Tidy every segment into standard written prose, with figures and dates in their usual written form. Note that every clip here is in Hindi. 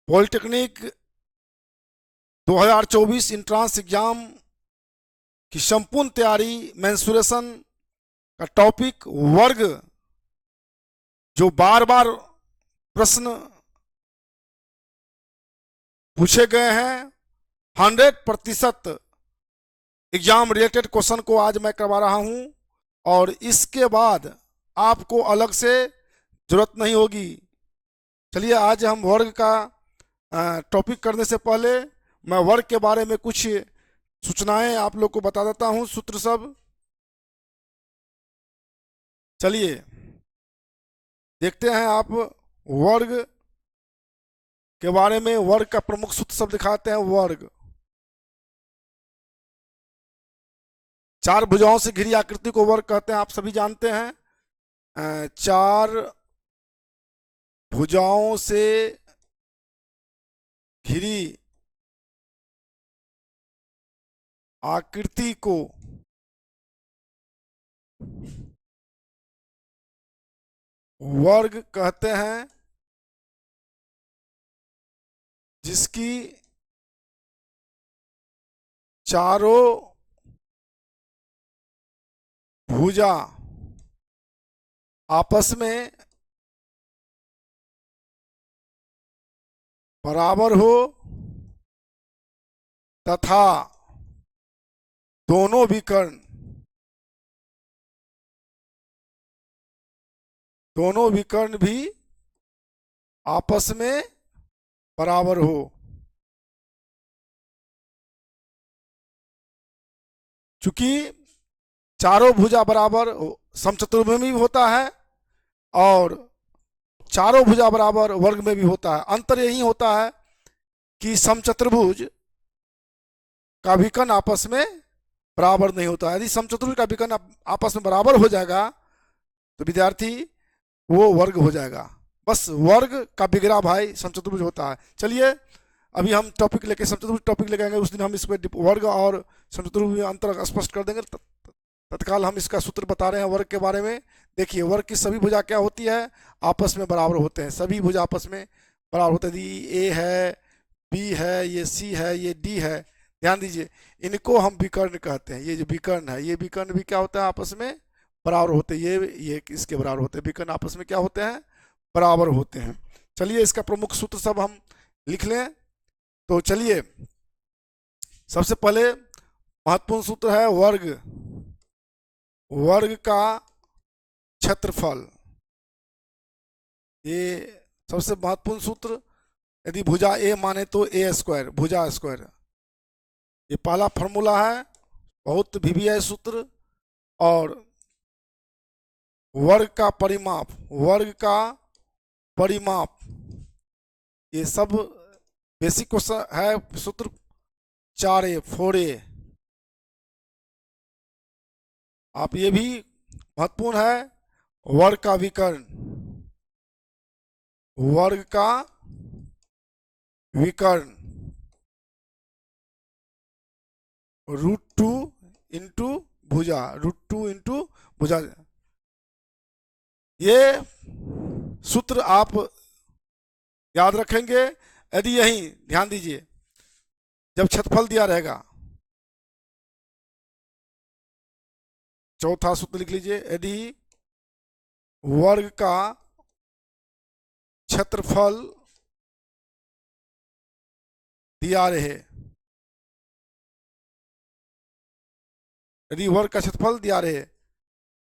पॉलिटेक्निक 2024 इंट्रांस एग्जाम की संपूर्ण तैयारी, मेंसुरेशन का टॉपिक, वर्ग, जो बार बार प्रश्न पूछे गए हैं, 100% एग्जाम रिलेटेड क्वेश्चन को आज मैं करवा रहा हूं। और इसके बाद आपको अलग से जरूरत नहीं होगी। चलिए, आज हम वर्ग का टॉपिक करने से पहले मैं वर्ग के बारे में कुछ सूचनाएं आप लोग को बता देता हूं, सूत्र सब। चलिए देखते हैं आप वर्ग के बारे में। वर्ग का प्रमुख सूत्र सब दिखाते हैं। वर्ग चार भुजाओं से घिरी आकृति को वर्ग कहते हैं, आप सभी जानते हैं। चार भुजाओं से घिरी आकृति को वर्ग कहते हैं, जिसकी चारों भुजा आपस में बराबर हो तथा दोनों विकर्ण भी आपस में बराबर हो। चूंकि चारों भुजा बराबर समचतुर्भुज में भी होता है और चारों भुजा बराबर वर्ग में भी होता है। अंतर यही होता है कि समचतुर्भुज का विकर्ण आपस में बराबर नहीं होता। यदि समचतुर्भुज का विकर्ण आपस में बराबर हो जाएगा तो विद्यार्थी वो वर्ग हो जाएगा। बस वर्ग का बिगड़ा भाई समचतुर्भुज होता है। चलिए, अभी हम टॉपिक लेके समचतुर्भुज टॉपिक लेके आएंगे, उस दिन हम इसको वर्ग और समचतुर्भुज में अंतर स्पष्ट कर देंगे। तत्काल हम इसका सूत्र बता रहे हैं वर्ग के बारे में। देखिए, वर्ग की सभी भुजा क्या होती है, आपस में बराबर होते हैं। सभी भुजा आपस में बराबर होते हैं। ये ए है, बी है, ये सी है, ये डी है। ध्यान दीजिए, इनको हम विकर्ण कहते हैं। ये जो विकर्ण है, ये विकर्ण भी क्या होता है, आपस में बराबर होते हैं। ये इसके बराबर होते हैं। विकर्ण आपस में क्या होते हैं, बराबर होते हैं। चलिए, इसका प्रमुख सूत्र सब हम लिख लें। तो चलिए, सबसे पहले महत्वपूर्ण सूत्र है वर्ग। वर्ग का क्षेत्रफल, ये सबसे महत्वपूर्ण सूत्र। यदि भुजा ए माने तो ए स्क्वायर, भुजा स्क्वायर। ये पहला फॉर्मूला है, बहुत वीवीआई सूत्र। और वर्ग का परिमाप, ये सब बेसिक क्वेश्चन है सूत्र। 4a 4a, आप ये भी महत्वपूर्ण है। वर्ग का विकर्ण, √2 इंटू भुजा, √2 इंटू भुजा। ये सूत्र आप याद रखेंगे। यदि यही ध्यान दीजिए, जब क्षेत्रफल दिया रहेगा, चौथा सूत्र लिख लीजिए। यदि वर्ग का क्षेत्रफल दिया रहे, यदि वर्ग का क्षेत्रफल दिया रहे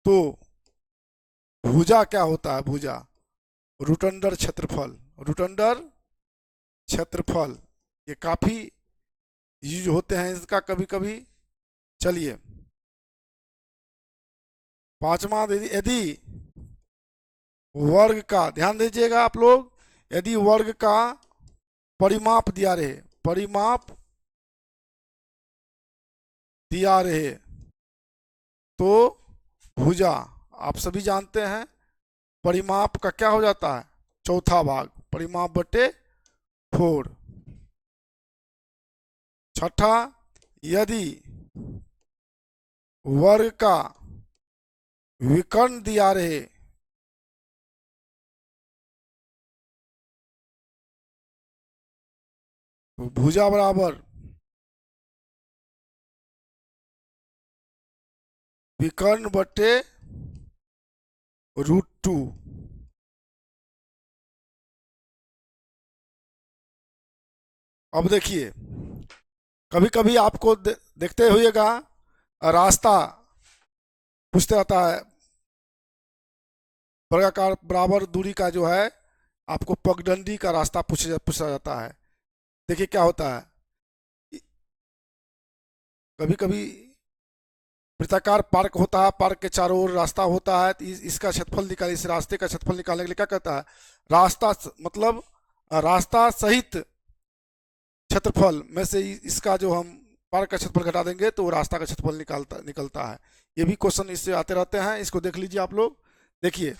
तो भुजा क्या होता है, भुजा रूटंडर क्षेत्रफल। ये काफी यूज होते हैं इसका कभी कभी। चलिए, पांचवा, यदि वर्ग का, ध्यान दीजिएगा आप लोग, यदि वर्ग का परिमाप दिया रहे तो भुजा, आप सभी जानते हैं परिमाप का क्या हो जाता है, चौथा भाग, परिमाप बटे 4। छठा, यदि वर्ग का विकर्ण दिया रहे तो भुजा बराबर विकर्ण बटे √2। अब देखिए, कभी कभी आपको देखते हुएगा रास्ता पूछते रहता है, वर्गाकार बराबर दूरी का जो है आपको पगडंडी का रास्ता पूछा जाता है। देखिए क्या होता है, कभी कभी वृत्ताकार पार्क होता है, पार्क के चारों ओर रास्ता होता है, तो इसका क्षेत्रफल निकाल, इस रास्ते का क्षेत्रफल निकालने के लिए क्या कहता है, रास्ता मतलब रास्ता सहित क्षेत्रफल में से इसका जो हम पार्क का क्षेत्रफल घटा देंगे तो वो रास्ता का क्षेत्रफल निकलता है। ये भी क्वेश्चन इससे आते रहते हैं, इसको देख लीजिए आप लोग। देखिए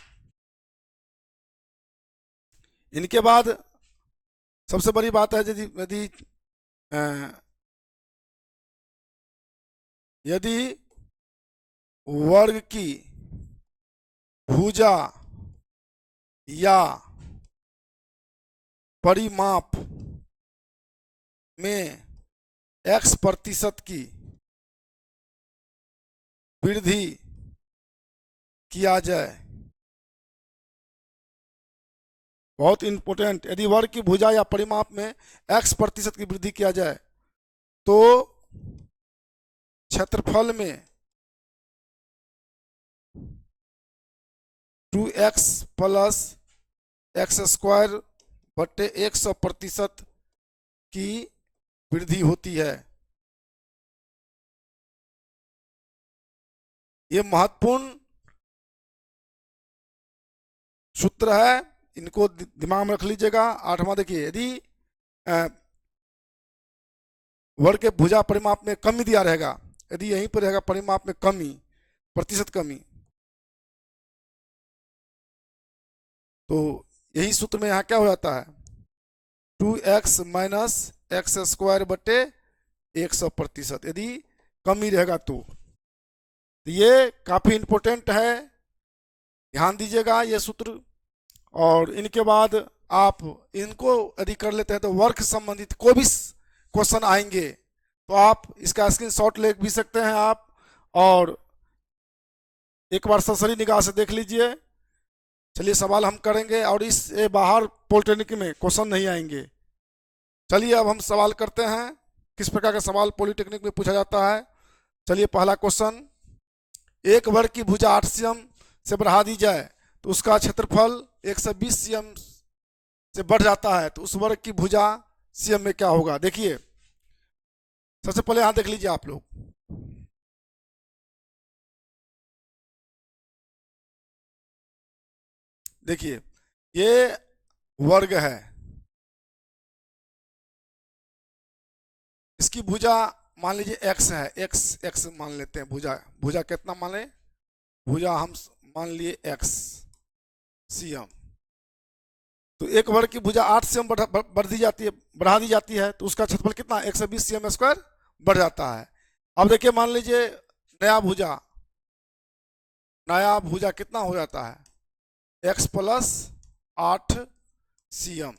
इनके बाद सबसे बड़ी बात है, यदि यदि यदि वर्ग की भुजा या परिमाप में x% की वृद्धि किया जाए, बहुत इंपॉर्टेंट, यदि वर्ग की भुजा या परिमाप में x% की वृद्धि किया जाए तो क्षेत्रफल में 2x प्लस x² बटे 100% की वृद्धि होती है। ये महत्वपूर्ण सूत्र है, इनको दिमाग में रख लीजिएगा। 8वां देखिए, यदि वर्ग के भुजा परिमाप में कमी दिया रहेगा, यदि यहीं पर रहेगा परिमाप में कमी, प्रतिशत कमी, तो यही सूत्र में यहाँ क्या हो जाता है, 2x माइनस x² बटे 100%, यदि कमी रहेगा तो ये काफी इंपॉर्टेंट है, ध्यान दीजिएगा ये सूत्र। और इनके बाद आप इनको यदि कर लेते हैं तो वर्ग संबंधित कोई भी क्वेश्चन आएंगे तो आप इसका स्क्रीनशॉट ले भी सकते हैं आप, और एक बार सरसरी निगाह से देख लीजिए। चलिए सवाल हम करेंगे, और इस बाहर पॉलिटेक्निक में क्वेश्चन नहीं आएंगे। चलिए अब हम सवाल करते हैं, किस प्रकार का सवाल पॉलिटेक्निक में पूछा जाता है। चलिए पहला क्वेश्चन, एक वर्ग की भुजा 8 cm से बढ़ा दी जाए तो उसका क्षेत्रफल 120 cm से बढ़ जाता है, तो उस वर्ग की भुजा cm में क्या होगा। देखिए सबसे पहले यहां देख लीजिए आप लोग, देखिए ये वर्ग है, इसकी भुजा मान लीजिए x है, x मान लेते हैं, भुजा कितना मान लें, भुजा हम मान लिए x cm, तो एक वर्ग की भुजा 8 cm बढ़ा दी जाती है तो उसका क्षेत्रफल कितना 120 cm² बढ़ जाता है। अब देखिए मान लीजिए नया भुजा कितना हो जाता है, x प्लस 8 cm,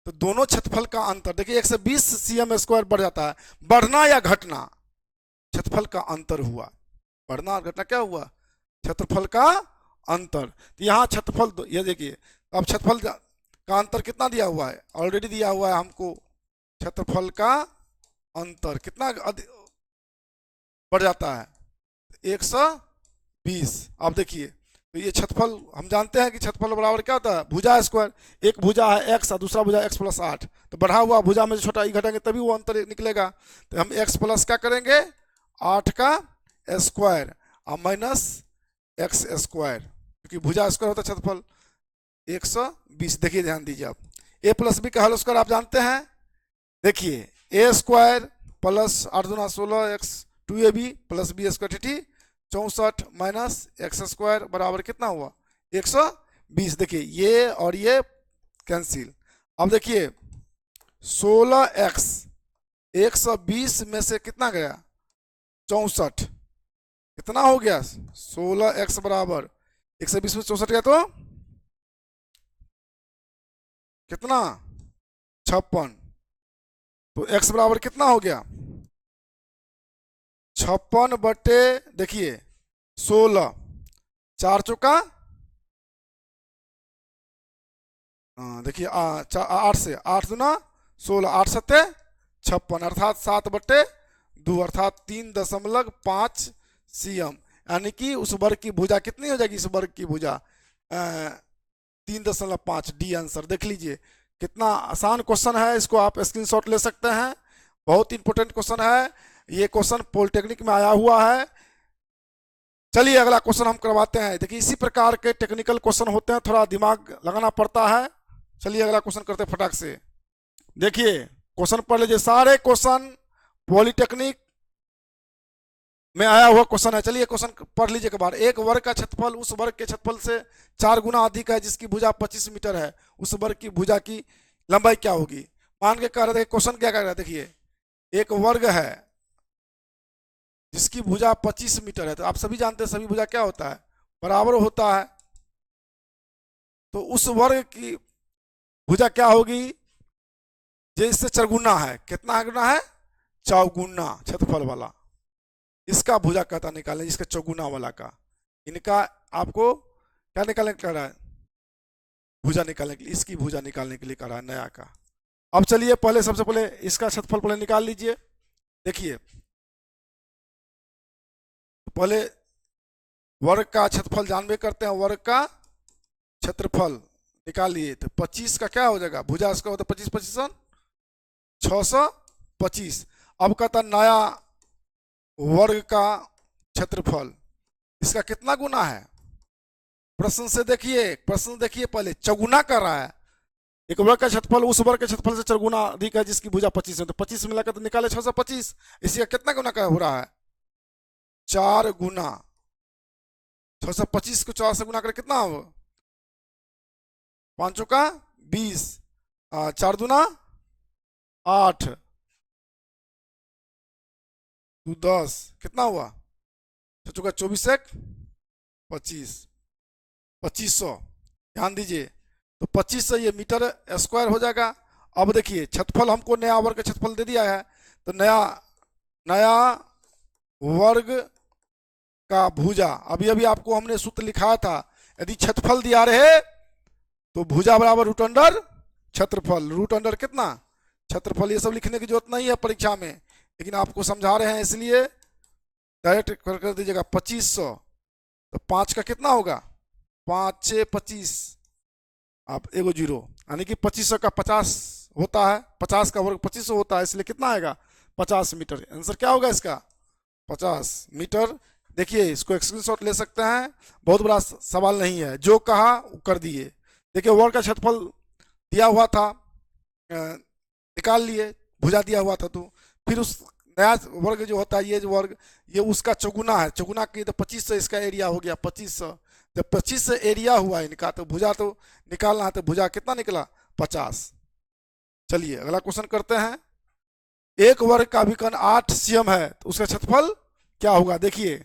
तो दोनों क्षेत्रफल का अंतर देखिए 120 cm² बढ़ जाता है। बढ़ना या घटना, क्षेत्रफल का अंतर हुआ, बढ़ना और घटना क्या हुआ, क्षेत्रफल का अंतर। तो यहाँ क्षेत्रफल ये देखिए, अब क्षेत्रफल का अंतर कितना दिया हुआ है, ऑलरेडी दिया हुआ है हमको, क्षेत्रफल का अंतर कितना बढ़ जाता है 120। अब देखिए तो ये क्षेत्रफल हम जानते हैं कि क्षेत्रफल बराबर क्या होता है, भुजा स्क्वायर, एक भुजा है x और दूसरा भुजा x प्लस 8, तो बढ़ा हुआ भुजा में छोटा ई घटाएंगे तभी वो अंतर निकलेगा। तो हम x प्लस क्या करेंगे 8 का स्क्वायर और माइनस x², क्योंकि भुजा स्क्वायर होता है क्षेत्रफल 120। देखिए ध्यान दीजिए आप, a प्लस बी का होल स्क्वायर आप जानते हैं, देखिए a² प्लस 8 दूना 16 x 2ab प्लस b² ठीक 64 माइनस x² बराबर कितना हुआ 120। देखिए ये और ये कैंसिल। अब देखिए 16x 120 में से कितना गया 64, कितना हो गया 16x बराबर 120 में 64 गया तो कितना 56, तो x बराबर कितना हो गया 56 बटे देखिए 16, 4 चौका देखिए 8 से 8 दूना 16, 8 सत्ते 56 अर्थात 7/2 अर्थात 3.5 cm, यानी कि उस वर्ग की भुजा कितनी हो जाएगी, इस वर्ग की भुजा 3.5। डी आंसर देख लीजिए, कितना आसान क्वेश्चन है, इसको आप स्क्रीनशॉट ले सकते हैं। बहुत इंपॉर्टेंट क्वेश्चन है, ये क्वेश्चन पॉलिटेक्निक में आया हुआ है। चलिए अगला क्वेश्चन हम करवाते हैं। देखिए इसी प्रकार के टेक्निकल क्वेश्चन होते हैं, थोड़ा दिमाग लगाना पड़ता है। चलिए अगला क्वेश्चन करते हैं फटाक से। देखिए क्वेश्चन पढ़ लीजिए, सारे क्वेश्चन पॉलिटेक्निक में आया हुआ क्वेश्चन है। चलिए क्वेश्चन पढ़ लीजिए एक बार। एक वर्ग का क्षेत्रफल उस वर्ग के क्षेत्रफल से 4 गुना अधिक है जिसकी भुजा 25 मीटर है, उस वर्ग की भुजा की लंबाई क्या होगी। मान के कह रहे थे, क्वेश्चन क्या कह रहा है, देखिए एक वर्ग है जिसकी भुजा 25 मीटर है, तो आप सभी जानते हैं सभी भुजा क्या होता है, बराबर होता है। तो उस वर्ग की भुजा क्या होगी, जो इससे चरगुना है, कितना गुना है, चौगुना क्षेत्रफल वाला, इसका भुजा कहता निकालें, इसका चौगुना वाला का। इनका आपको क्या निकालने कह रहा है, भुजा निकालने के लिए, इसकी भुजा निकालने के लिए कह रहा है नया का। अब चलिए पहले सबसे पहले इसका क्षेत्रफल पहले निकाल लीजिए। देखिए पहले वर्ग का क्षेत्रफल जानबे करते हैं, वर्ग का क्षेत्रफल निकाल लिए तो 25 का क्या हो जाएगा, भुजा इसका होता है 25 625। अब कहता नया वर्ग का क्षेत्रफल, इसका कितना गुना है, प्रश्न से देखिए, प्रश्न देखिए पहले चौगुना कर रहा है। एक वर्ग का क्षेत्रफल उस वर्ग के क्षेत्रफल से 4 गुना अधिक है जिसकी भुजा 25 है, तो 25 मिलाकर तो निकाले 625। इसी का कितना गुना का हो रहा है, 4 गुना 625 को 4 से गुना कर कितना हो, 5 का 20, 4 दूना 8, 10, कितना हुआ 6 का 24 1 25, 2500। ध्यान दीजिए, तो 25 से ये मीटर स्क्वायर हो जाएगा। अब देखिए क्षेत्रफल हमको नया वर्ग का क्षेत्रफल दे दिया है, तो नया वर्ग का भुजा, अभी अभी आपको हमने सूत्र लिखाया था, यदि क्षेत्रफल दिया रहे तो भुजा बराबर रूट अंडर क्षेत्रफल, रूट अंडर कितना क्षेत्रफल। ये सब लिखने की जरूरत नहीं है परीक्षा में, लेकिन आपको समझा रहे हैं इसलिए डायरेक्ट कर दीजिएगा 2500। तो 5 का कितना होगा, 5 6 25, आप एगो जीरो, यानी कि 2500 का 50 होता है, 50 का वर्ग 2500 होता है, इसलिए कितना आएगा 50 मीटर। आंसर क्या होगा इसका 50 मीटर। देखिए इसको स्क्रीनशॉट ले सकते हैं, बहुत बड़ा सवाल नहीं है, जो कहा कर दिए। देखिए वर्ग का क्षेत्रफल दिया हुआ था, निकाल लिए, भुजा दिया हुआ था, तो फिर उस नया वर्ग जो होता है, ये जो वर्ग ये उसका चौगुना है, चौगुना की तो 25 से इसका एरिया हो गया 2500। जब 25 से एरिया हुआ इनका, तो भुजा तो निकालना है, तो भुजा कितना निकला 50। चलिए अगला क्वेश्चन करते हैं। एक वर्ग का विकर्ण 8 cm है, तो उसका क्षेत्रफल क्या होगा। देखिए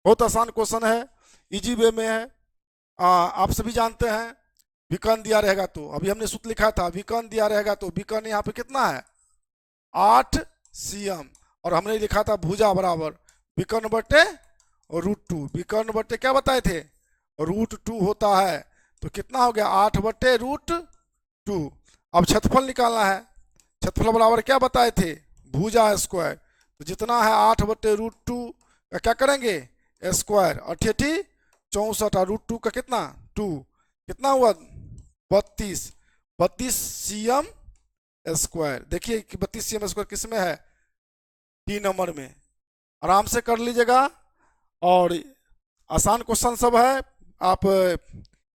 बहुत आसान क्वेश्चन है, इजी वे में है, आप सभी जानते हैं। विकर्ण दिया रहेगा तो अभी हमने सूत्र लिखा था, विकर्ण दिया रहेगा तो विकर्ण यहाँ पे कितना है 8 cm, और हमने लिखा था भुजा बराबर विकर्ण बटे √2, विकर्ण बटे क्या बताए थे √2 होता है, तो कितना हो गया 8 बटे √2। अब क्षेत्रफल निकालना है, क्षेत्रफल बराबर क्या बताए थे भुजा स्क्वायर, तो जितना है 8 बटे √2 का क्या करेंगे स्क्वायर, 8 64, और √2 का कितना 2, कितना हुआ 32 cm स्क्वायर। देखिए कि 32 cm स्क्वायर किस में है, 3 नंबर में। आराम से कर लीजिएगा, और आसान क्वेश्चन सब है, आप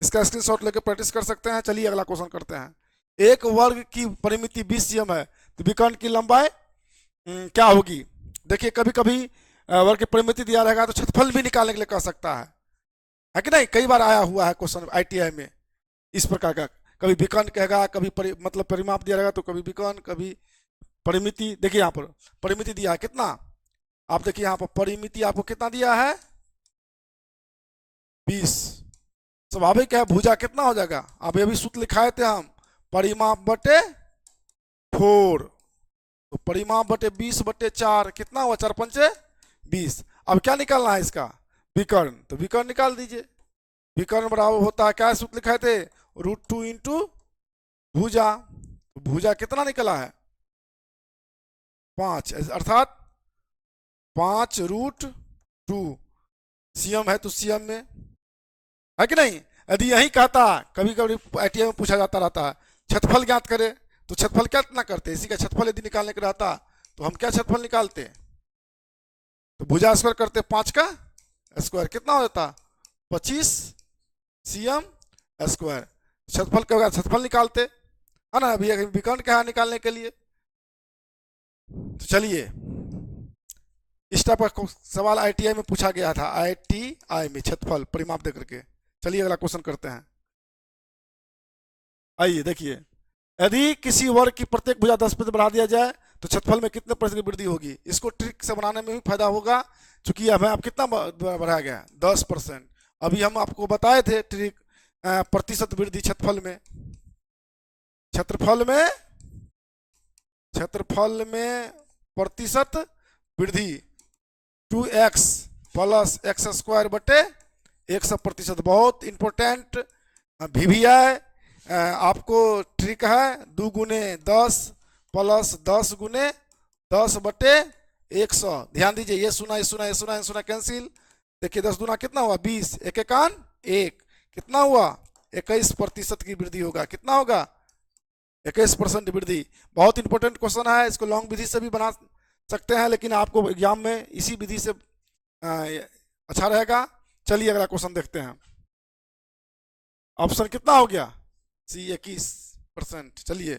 इसका स्क्रीनशॉट लेकर प्रैक्टिस कर सकते हैं। चलिए अगला क्वेश्चन करते हैं। एक वर्ग की परिमिति 20 cm है, तो विकर्ण की लंबाई क्या होगी। देखिए कभी कभी वर्ग की परिमिति दिया रहेगा तो क्षेत्रफल भी निकालने के लिए कह सकता है कि नहीं, कई बार आया हुआ है क्वेश्चन ITI में इस प्रकार का, कभी विकर्ण कहेगा, कभी मतलब परिमाप दिया रहेगा तो कभी विकर्ण, कभी परिमिति। देखिए यहाँ पर परिमिति दिया है कितना, आप देखिए यहाँ पर परिमिति आपको कितना दिया है 20, स्वाभाविक है भुजा कितना हो जाएगा, अब अभी सूत्र लिखाए थे हम परिमाप बटे 4, तो परिमाप बटे 20/4 कितना हुआ, 4 पंचे 20। अब क्या निकालना है इसका, विकर्ण, तो विकर्ण निकाल दीजिए। विकर्ण बराबर होता है, क्या सूत्र लिखाए थे, √2 इंटू भुजा। भुजा कितना निकला है, 5, अर्थात 5√2। सीएम है तो सीएम में है कि नहीं। यदि यही कहता, कभी कभी आईटीआई में पूछा जाता रहता है क्षेत्रफल ज्ञात करे, तो क्षेत्रफल क्या इतना करते, इसी का क्षेत्रफल यदि निकालने का रहता तो हम क्या क्षेत्रफल निकालते, तो भुजा स्क्वायर करते 5 का स्क्वायर, कितना हो जाता 25 सीएम स्क्वायर। क्षेत्रफल क्या होगा, क्षेत्रफल निकालते है ना। अभी विकर्ण क्या है निकालने के लिए। तो चलिए, इस टाइप का सवाल आईटीआई में पूछा गया था, आईटीआई में क्षेत्रफल परिमाप दे करके। चलिए अगला क्वेश्चन करते हैं। आइए देखिए, यदि किसी वर्ग की प्रत्येक भुजा 10% बढ़ा दिया जाए तो क्षेत्रफल में कितने प्रतिशत की वृद्धि होगी। इसको ट्रिक से बनाने में भी फायदा होगा, क्योंकि हमें अब कितना बढ़ाया गया 10%। अभी हम आपको बताए थे ट्रिक, प्रतिशत वृद्धि क्षेत्रफल में, क्षेत्रफल में प्रतिशत वृद्धि 2x प्लस x² बटे 100%। बहुत इंपॉर्टेंट VVI आपको ट्रिक है, 2 गुने 10 प्लस 10 गुने 10 बटे 100। ध्यान दीजिए, ये सुना कैंसिल। देखिए 10 दूना कितना हुआ 20, एक एकान 1, कितना हुआ 21% की वृद्धि होगा। कितना होगा 21% वृद्धि। बहुत इंपॉर्टेंट क्वेश्चन है, इसको लॉन्ग विधि से भी बना सकते हैं, लेकिन आपको एग्जाम में इसी विधि से अच्छा रहेगा। चलिए अगला क्वेश्चन देखते हैं। ऑप्शन कितना हो गया C 21%। चलिए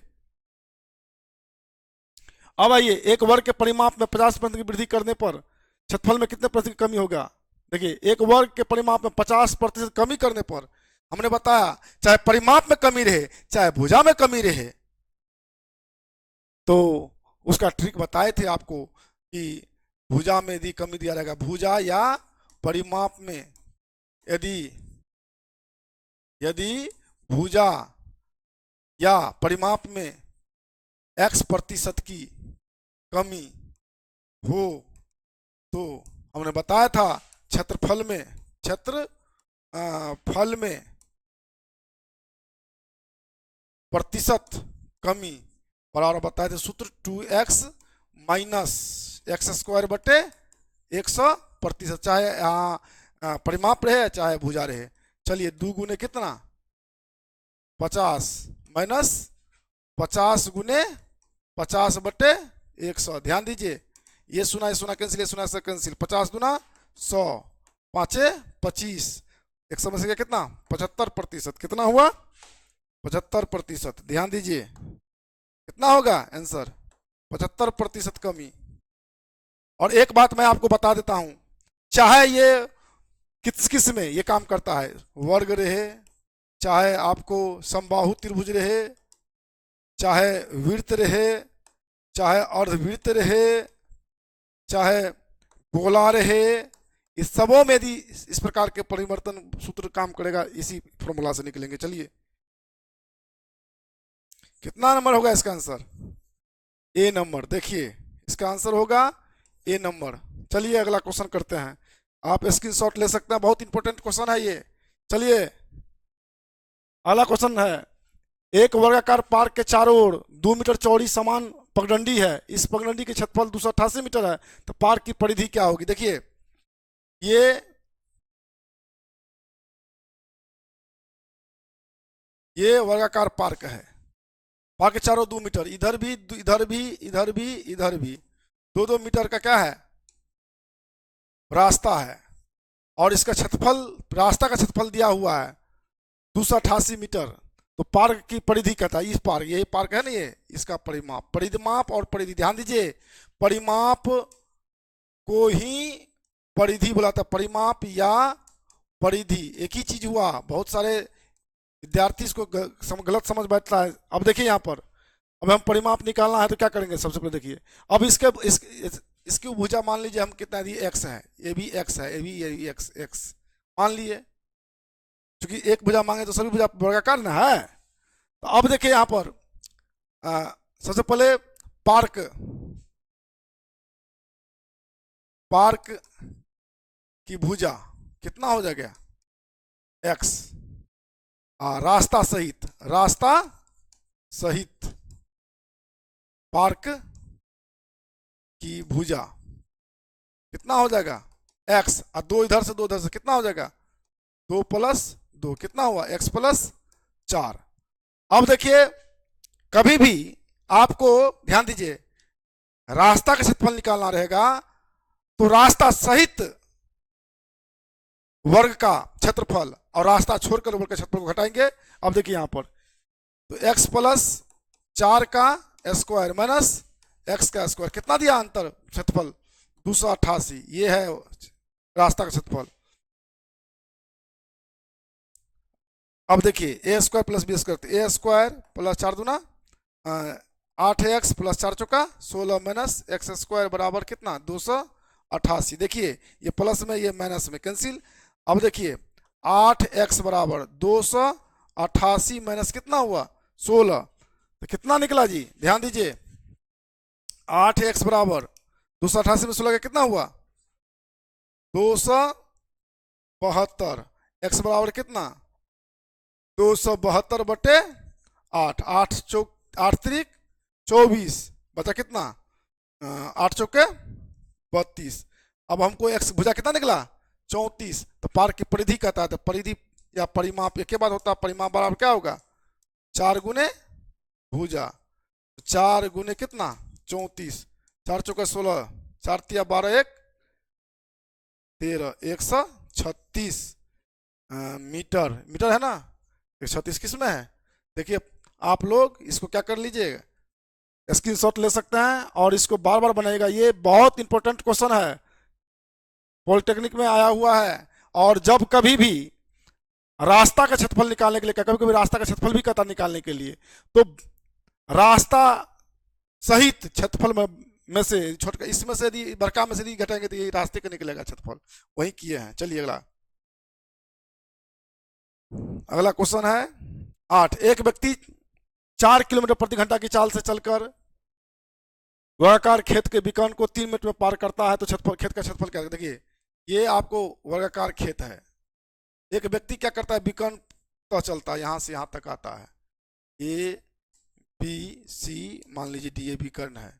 अब आइए, एक वर्ग के परिमाप में 50% की वृद्धि करने पर क्षेत्रफल में कितने प्रतिशत की कमी होगा। देखिए, एक वर्ग के परिमाप में 50% कमी करने पर हमने बताया, चाहे परिमाप में कमी रहे चाहे भुजा में कमी रहे, तो उसका ट्रिक बताए थे आपको कि भुजा में यदि कमी दिया जाएगा, भुजा या परिमाप में यदि भुजा या परिमाप में x% की कमी हो तो हमने बताया था क्षेत्रफल में प्रतिशत कमी बराबर बताए थे सूत्र 2x माइनस x² बटे 100%, चाहे परिमाप रहे चाहे भुजा रहे। चलिए 2 गुने कितना 50 माइनस 50 गुने 50 बटे 100। ध्यान दीजिए, ये सुना कैंसिल, ये सुना कैंसिल, 50 दूना 100, 5 25, 100 में से कितना 75%। कितना हुआ 75%। ध्यान दीजिए कितना होगा आंसर 75% कमी। और एक बात मैं आपको बता देता हूं, चाहे ये किस में ये काम करता है, वर्ग रहे, चाहे आपको समबाहु त्रिभुज रहे, चाहे वृत्त रहे, चाहे अर्धवृत्त रहे, चाहे गोला रहे, इस सबों में यदि इस प्रकार के परिवर्तन सूत्र काम करेगा, इसी फॉर्मूला से निकलेंगे। चलिए कितना नंबर होगा इसका आंसर, ए नंबर। देखिए इसका आंसर होगा ए नंबर। चलिए अगला क्वेश्चन करते हैं, आप स्क्रीनशॉट ले सकते हैं, बहुत इंपॉर्टेंट क्वेश्चन है ये। चलिए अगला क्वेश्चन है, एक वर्गाकार पार्क के चारों ओर 2 मीटर चौड़ी समान पगडंडी है, इस पगडंडी के क्षेत्रफल 288 मीटर है, तो पार्क की परिधि क्या होगी। देखिए ये वर्गाकार पार्क है, पार्क के चारों 2 मीटर, इधर भी 2-2 मीटर का क्या है रास्ता है, और इसका क्षेत्रफल, रास्ता का क्षेत्रफल दिया हुआ है 288 मीटर। तो पार्क की परिधि कहता है, इस पार्क, ये पार्क है ना, ये इसका परिमाप और परिधि। ध्यान दीजिए, परिमाप को ही परिधि बुलाता है, परिमाप या परिधि एक ही चीज हुआ। बहुत सारे विद्यार्थी इसको गलत समझ बैठता है। अब देखिए यहाँ पर, अब हम परिमाप निकालना है तो क्या करेंगे, सबसे पहले देखिए, अब इसकी भुजा मान लीजिए हम कितना दी x है, ये भी x है, ये भी x मान लिए, क्योंकि एक भुजा मांगे तो सभी भुजा वर्गाकार ना है। तो अब देखिए यहाँ पर सबसे पहले पार्क पार्क की भुजा कितना हो जाएगा x, रास्ता सहित पार्क की भुजा कितना हो जाएगा x, और दो इधर से कितना हो जाएगा 2 + 2 कितना हुआ x + 4। अब देखिए कभी भी आपको ध्यान दीजिए रास्ता का क्षेत्रफल निकालना रहेगा तो रास्ता सहित वर्ग का क्षेत्रफल और रास्ता छोड़कर वर्ग का क्षेत्रफल को घटाएंगे। अब देखिए यहां पर तो x + 4 का स्क्वायर माइनस x का स्क्वायर कितना दिया अंतर क्षेत्रफल 288, ये है रास्ता का क्षेत्रफल। अब देखिए a² + b², a² + 4 दूना 8x + 4 चौका 16 माइनस x² बराबर कितना 288। देखिए ये प्लस में ये माइनस में कैंसिल। अब देखिए 8x बराबर 288 माइनस कितना हुआ 16, तो कितना निकला जी ध्यान दीजिए 8x बराबर 288 में 16 का कितना हुआ 272, x बराबर कितना 272 बटे 8, 8 त्रिक 24 बचा कितना 8 चौके 32। अब हमको x भुजा कितना निकला 34, तो पार्क की परिधि कहता है, तो परिधि या परिमाप एक के बाद होता है, परिमाप बराबर क्या होगा 4 गुने भुजा, 4 गुने कितना 34, 4 चौके 16, 4 तिया 12 1 13, 136 मीटर, मीटर है ना 136 किस में है। देखिए आप लोग इसको क्या कर लीजिएगा स्क्रीनशॉट ले सकते हैं और इसको बार बार बनाइएगा, ये बहुत इंपॉर्टेंट क्वेश्चन है, पॉलिटेक्निक में आया हुआ है। और जब कभी भी रास्ता का क्षेत्रफल निकालने के लिए, कभी कभी रास्ता का क्षेत्रफल भी कहता निकालने के लिए, तो रास्ता सहित क्षेत्रफल में से छोटा इसमें से यदि बड़का में से यदि घटाएंगे तो ये रास्ते का निकलेगा क्षेत्रफल, वही किए हैं। चलिए अगला क्वेश्चन है 8। एक व्यक्ति 4 किलोमीटर प्रति घंटा की चाल से चलकर वर्गाकार खेत के विकर्ण को 3 मिनट में पार करता है, तो क्षेत्रफल खेत का क्षेत्रफल क्या है। देखिए ये आपको वर्गाकार खेत है, एक व्यक्ति क्या करता है विकर्ण तो चलता है, यहां से यहां तक आता है, ए बी सी मान लीजिए डी ए विकर्ण है,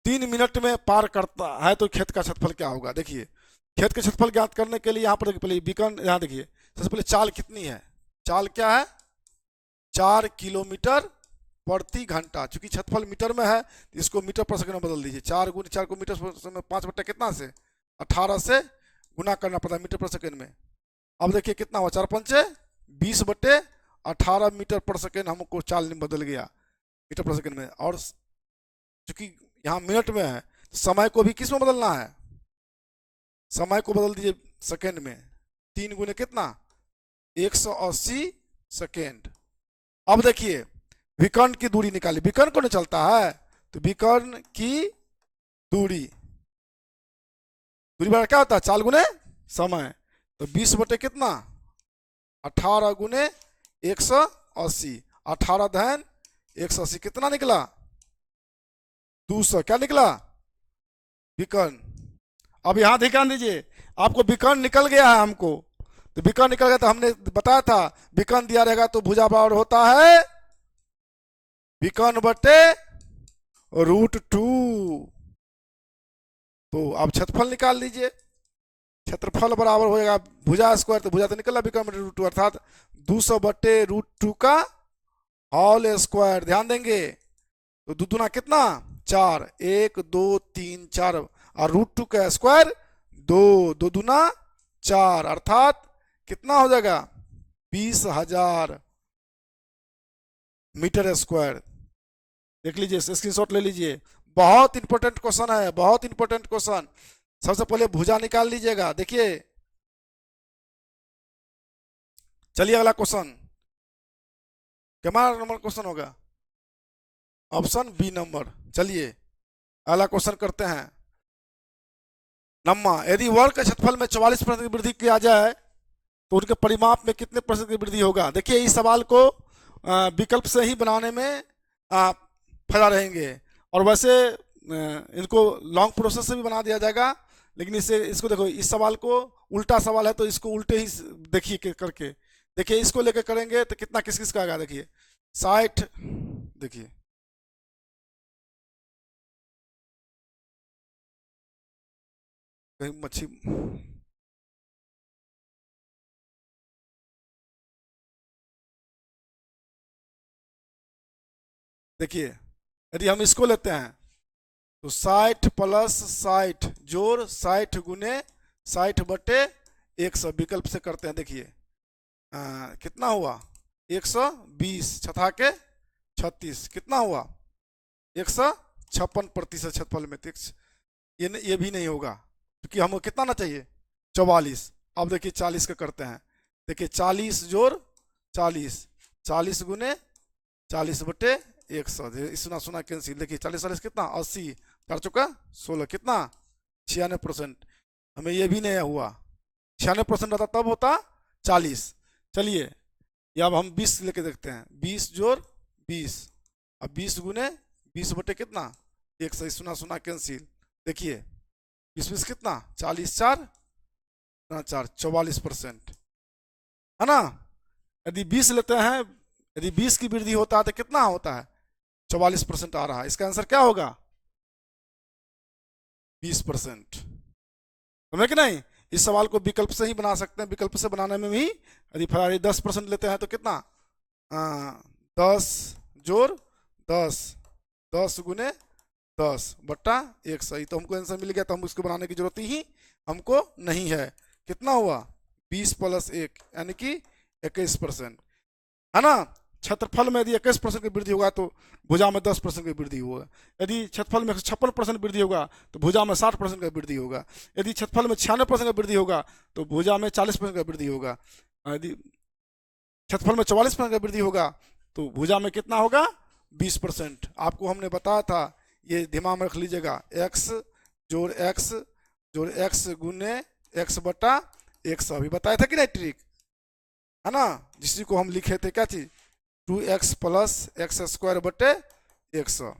3 मिनट में पार करता है, तो खेत का क्षेत्रफल क्या होगा। देखिए खेत के क्षेत्रफल ज्ञात करने के लिए यहाँ पर पहले विकर्ण, यहाँ देखिए सबसे पहले चाल कितनी है, चाल क्या है 4 किलोमीटर प्रति घंटा, चूंकि क्षेत्रफल मीटर में है तो इसको मीटर पर सेकंड में बदल दीजिए, 4 गुने 4 को मीटर में 5 बट्टा कितना से 18 से गुना करना पड़ता है मीटर पर सेकंड में। अब देखिए कितना हुआ 4 पंचे 20 बटे 18 मीटर पर सेकंड हमको चाल में बदल गया मीटर पर सेकंड में। और चूंकि यहाँ मिनट में है समय को भी किस में बदलना है, समय को बदल दीजिए सेकंड में, 3 गुने कितना 180 सेकेंड। अब देखिए विकर्ण की दूरी निकाली, विकर्ण को नहीं चलता है तो विकर्ण की दूरी बराबर क्या होता है 4 गुने समय, तो 20 बटे कितना 18 गुने 180, 18 धन 180 कितना निकला 200, क्या निकला विकर्ण। अब यहां ध्यान दीजिए आपको विकर्ण निकल गया है हमको, तो विकर्ण निकल गया तो हमने बताया था विकर्ण दिया रहेगा तो भुजा बराबर होता है विकर्ण बटे √2। तो अब क्षेत्रफल निकाल लीजिए, क्षेत्रफल बराबर हो जाएगा भुजा स्क्वायर, तो भुजा तो निकला विकर्ण बटे √2 अर्थात 200 बटे √2 का होल स्क्वायर। ध्यान देंगे तो दो दूना कितना 4, 1 2 3 4 और √2 का स्क्वायर 2, 2 दूना 4 अर्थात कितना हो जाएगा 20,000 मीटर स्क्वायर। देख लीजिए स्क्रीनशॉट ले लीजिए, बहुत इंपॉर्टेंट क्वेश्चन है, बहुत इंपॉर्टेंट क्वेश्चन। सबसे पहले भुजा निकाल लीजिएगा। देखिए चलिए अगला क्वेश्चन कितना नंबर क्वेश्चन होगा, ऑप्शन बी नंबर। चलिए अगला क्वेश्चन करते हैं। नम्मा यदि वर्ग के क्षेत्रफल में 44% की वृद्धि किया जाए तो उनके परिमाप में कितने % की वृद्धि होगा। देखिए इस सवाल को विकल्प से ही बनाने में फायदा रहेंगे, और वैसे इनको लॉन्ग प्रोसेस से भी बना दिया जाएगा, लेकिन इसको देखो, इस सवाल को उल्टा सवाल है तो इसको उल्टे ही देखिए करके देखिए, इसको लेकर करेंगे तो कितना किस किस का आएगा, देखिए 60, देखिए कहीं मच्छी, देखिए यदि हम इसको लेते हैं तो 60 प्लस 60 जोड़ 60 गुने 60 बटे 100 विकल्प से करते हैं, देखिए कितना हुआ 120 छठा के 36, कितना हुआ 156% क्षेत्रफल में, ये भी नहीं होगा क्योंकि हमको कितना ना चाहिए 44। अब देखिए 40 का करते हैं, देखिए 40 जोड़ 40, 40 गुने 40 बटे 100, सुना सुना कैंसिल, देखिए 40 40 कितना 80, 4 चुका 16, कितना 96%, हमें ये भी नहीं हुआ, 96% रहता तब होता 40। चलिए ये अब हम 20 लेके देखते हैं, 20 जोड़ 20, अब 20 गुने 20 बटे कितना 100, सुना सुना कैंसिल, देखिए 20 कितना 40 4 4 44%, है ना। यदि 20 लेते हैं, यदि 20 की वृद्धि होता है तो कितना होता है 44% आ रहा है, इसका आंसर क्या होगा 20%, समझे कि नहीं। इस सवाल को विकल्प से ही बना सकते हैं, विकल्प से बनाने में भी यदि फरारी 10% लेते हैं तो कितना 10 जोड़ 10, 10 गुने 10 बट्टा 100, तो हमको आंसर मिल गया, तो हम उसको बनाने की जरूरत ही हमको नहीं है। कितना हुआ 20 प्लस 1 यानी कि 21%, है ना। क्षेत्रफल में यदि 21% की वृद्धि होगा तो भुजा में 10% की वृद्धि होगा, यदि क्षेत्रफल में 56% वृद्धि होगा तो भुजा में 60% का वृद्धि होगा, यदि क्षेत्रफल में 96% का वृद्धि होगा तो भुजा में 40% का वृद्धि होगा, यदि क्षेत्रफल में 44% का वृद्धि होगा तो भुजा में कितना होगा 20%। आपको हमने बताया था, ये दिमाग में रख लीजिएगा, x जोड़ x गुने x बटा 100, अभी बताया था कि नहीं ट्रिक, है ना, जिसी को हम लिखे थे क्या चीज 2x प्लस एक्स स्क्वायर बटे 100।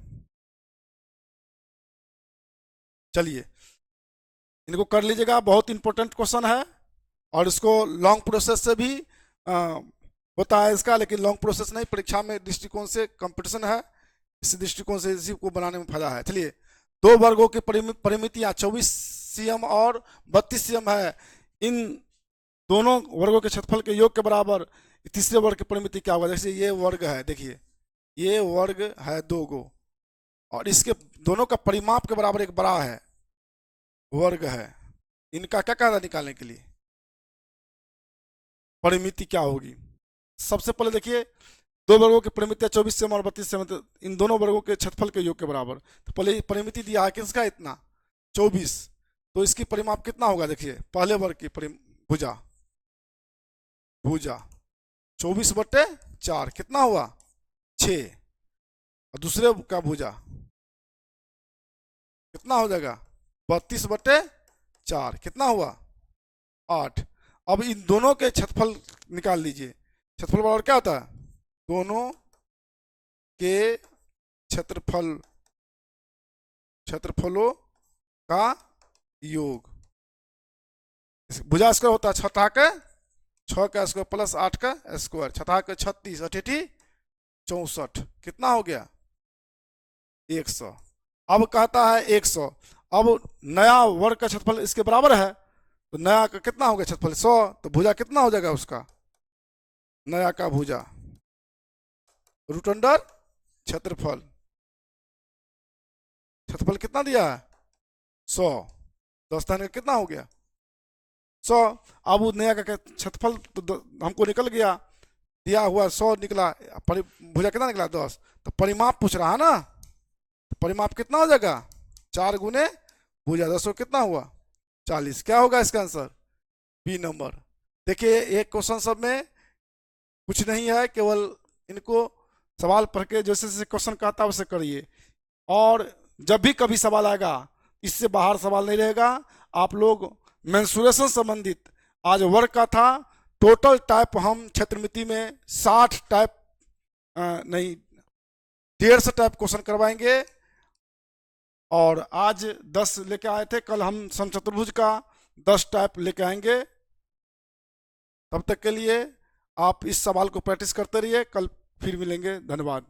चलिए इनको कर लीजिएगा, बहुत इंपॉर्टेंट क्वेश्चन है, और इसको लॉन्ग प्रोसेस से भी होता है इसका, लेकिन लॉन्ग प्रोसेस नहीं, परीक्षा में दृष्टिकोण से कंपटीशन है, इस दृष्टिकोण से इसी को बनाने में फायदा है। चलिए दो वर्गों की परिमितियां 24 cm और 32 cm है, इन दोनों वर्गों के क्षेत्रफल के योग के बराबर तीसरे वर्ग की परिमिति क्या होगा। जैसे ये वर्ग है, देखिए ये वर्ग है 2 गो, और इसके दोनों का परिमाप के बराबर एक बड़ा है वर्ग है, इनका क्या कहता है निकालने के लिए परिमिति क्या होगी। सबसे पहले देखिए दो वर्गों की परिमिति 24 cm और 32 cm, तो इन दोनों वर्गों के क्षेत्रफल के योग के बराबर, तो पहले परिमिति दिया है किसका इतना 24, तो इसकी परिमाप कितना होगा, देखिए पहले वर्ग की भुजा 24 बटे 4 कितना हुआ 6, और दूसरे का भुजा कितना हो जाएगा 32 बटे 4 कितना हुआ 8। अब इन दोनों के क्षेत्रफल निकाल लीजिए, क्षेत्रफल बराबर क्या होता है दोनों के क्षेत्रफलों का योग, भुजा स्क्वायर होता है 6 का स्क्वायर प्लस 8 का स्क्वायर, 6 का 36 अठेठी 64 कितना हो गया 100। अब कहता है 100, अब नया वर्ग का क्षेत्रफल इसके बराबर है, तो नया का कितना हो गया क्षेत्रफल 100, तो भुजा कितना हो जाएगा उसका नया का भुजा रूट अंडर क्षेत्रफल कितना दिया है 100, 10 का कितना हो गया 100। अब नया का क्षेत्रफल तो हमको निकल गया, दिया हुआ 100 निकला, भुजा कितना निकला 10, तो परिमाप पूछ रहा है ना, तो परिमाप कितना हो जाएगा 4 गुने भुजा 10 कितना हुआ 40, क्या होगा इसका आंसर बी नंबर। देखिए एक क्वेश्चन सब में कुछ नहीं है, केवल इनको सवाल पढ़ के जैसे जैसे क्वेश्चन कहता है वैसे करिए, और जब भी कभी सवाल आएगा इससे बाहर सवाल नहीं रहेगा। आप लोग मेंसुरेशन संबंधित आज वर्ग का था, टोटल टाइप हम क्षेत्रमिति में 60 टाइप नहीं 150 टाइप क्वेश्चन करवाएंगे, और आज 10 लेके आए थे, कल हम समचतुर्भुज का 10 टाइप लेके आएंगे। तब तक के लिए आप इस सवाल को प्रैक्टिस करते रहिए, कल फिर मिलेंगे। धन्यवाद।